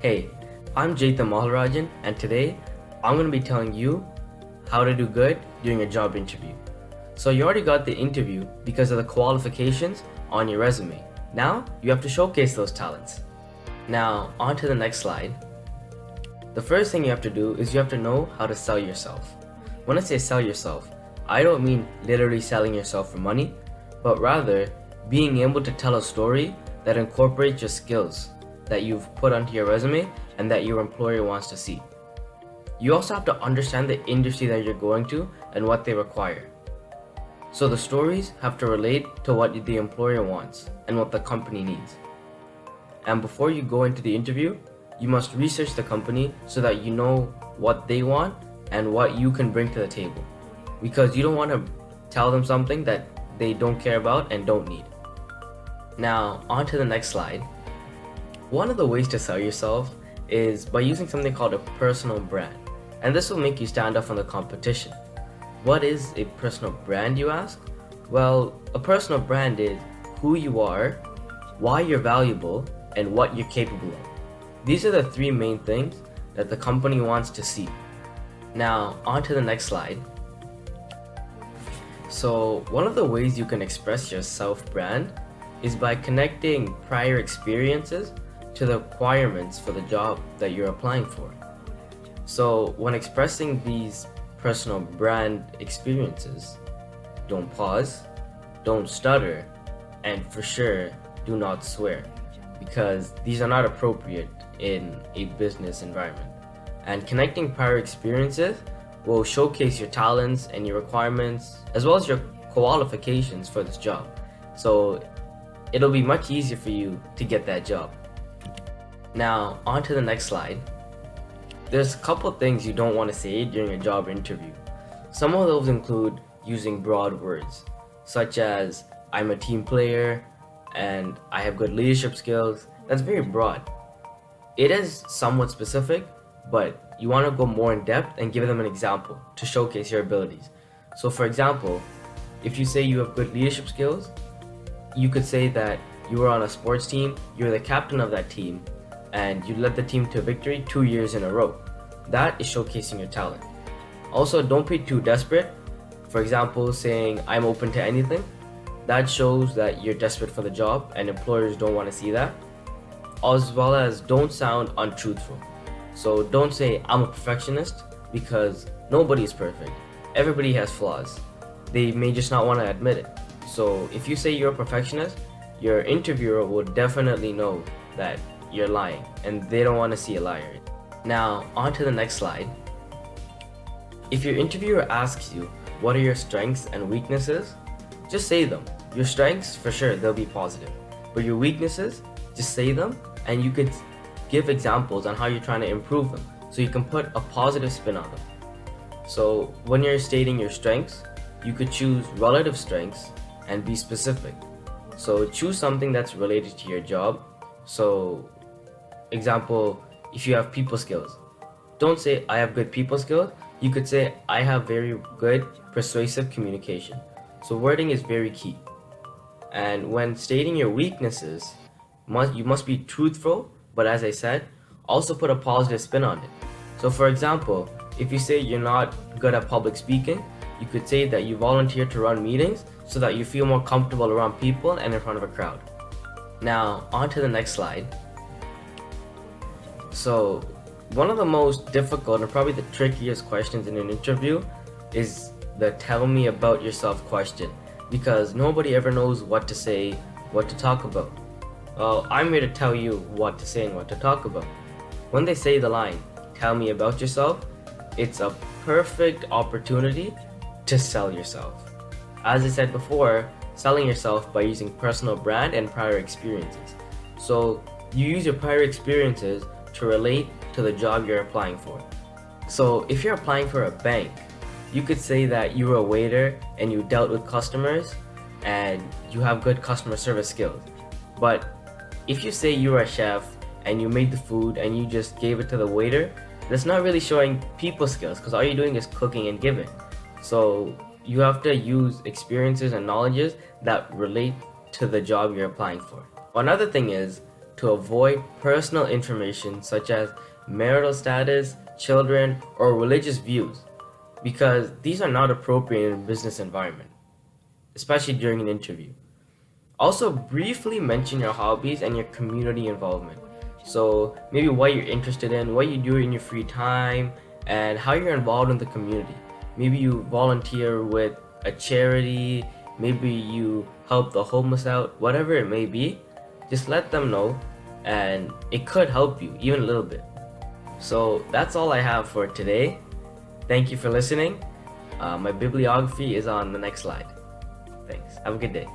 Hey, I'm Jaitha Maharajan, and today I'm going to be telling you how to do good during a job interview. So, you already got the interview because of the qualifications on your resume. Now, you have to showcase those talents. Now, on to the next slide. The first thing you have to do is you have to know how to sell yourself. When I say sell yourself, I don't mean literally selling yourself for money, but rather being able to tell a story that incorporates your skills that you've put onto your resume and that your employer wants to see. You also have to understand the industry that you're going to and what they require. So the stories have to relate to what the employer wants and what the company needs. And before you go into the interview, you must research the company so that you know what they want and what you can bring to the table. Because you don't want to tell them something that they don't care about and don't need. Now, on to the next slide. One of the ways to sell yourself is by using something called a personal brand, and this will make you stand out from the competition. What is a personal brand, you ask? Well, a personal brand is who you are, why you're valuable, and what you're capable of. These are the three main things that the company wants to see. Now, on to the next slide. So, one of the ways you can express your self-brand is by connecting prior experiences to the requirements for the job that you're applying for. So, when expressing these personal brand experiences, don't pause, don't stutter, and for sure, do not swear, because these are not appropriate in a business environment. And connecting prior experiences will showcase your talents and your requirements, as well as your qualifications for this job. So, it'll be much easier for you to get that job. Now, on to the next slide. There's a couple things you don't want to say during a job interview. Some of those include using broad words, such as, I'm a team player, and I have good leadership skills. That's very broad. It is somewhat specific, but you want to go more in depth and give them an example to showcase your abilities. So for example, if you say you have good leadership skills, you could say that you were on a sports team, you're the captain of that team, and you led the team to victory 2 years in a row. That is showcasing your talent. Also, don't be too desperate. For example, saying, I'm open to anything. That shows that you're desperate for the job and employers don't want to see that. As well as don't sound untruthful. So don't say, I'm a perfectionist, because nobody is perfect. Everybody has flaws. They may just not want to admit it. So if you say you're a perfectionist, your interviewer will definitely know that you're lying, and they don't want to see a liar. Now, on to the next slide. If your interviewer asks you, what are your strengths and weaknesses? Just say them. Your strengths, for sure, they'll be positive. But your weaknesses, just say them, and you could give examples on how you're trying to improve them, so you can put a positive spin on them. So when you're stating your strengths, you could choose relative strengths and be specific. So choose something that's related to your job. So example, if you have people skills, don't say I have good people skills. You could say I have very good persuasive communication. So wording is very key. And when stating your weaknesses, you must be truthful, but as I said, also put a positive spin on it. So for example, if you say you're not good at public speaking, you could say that you volunteer to run meetings so that you feel more comfortable around people and in front of a crowd. Now, on to the next slide. So, one of the most difficult and probably the trickiest questions in an interview is the tell me about yourself question, because nobody ever knows what to say, what to talk about. Well, I'm here to tell you what to say and what to talk about. When they say the line, tell me about yourself, it's a perfect opportunity to sell yourself. As I said before, selling yourself by using personal brand and prior experiences. So you use your prior experiences to relate to the job you're applying for. So if you're applying for a bank, you could say that you were a waiter and you dealt with customers and you have good customer service skills. But if you say you were a chef and you made the food and you just gave it to the waiter, that's not really showing people skills, because all you're doing is cooking and giving. So you have to use experiences and knowledges that relate to the job you're applying for. Another thing is to avoid personal information such as marital status, children, or religious views, because these are not appropriate in a business environment, especially during an interview. Also, briefly mention your hobbies and your community involvement. So, maybe what you're interested in, what you do in your free time, and how you're involved in the community. Maybe you volunteer with a charity, maybe you help the homeless out, whatever it may be, just let them know, and it could help you even a little bit. So, that's all I have for today. Thank you for listening. My bibliography is on the next slide. Thanks. Have a good day.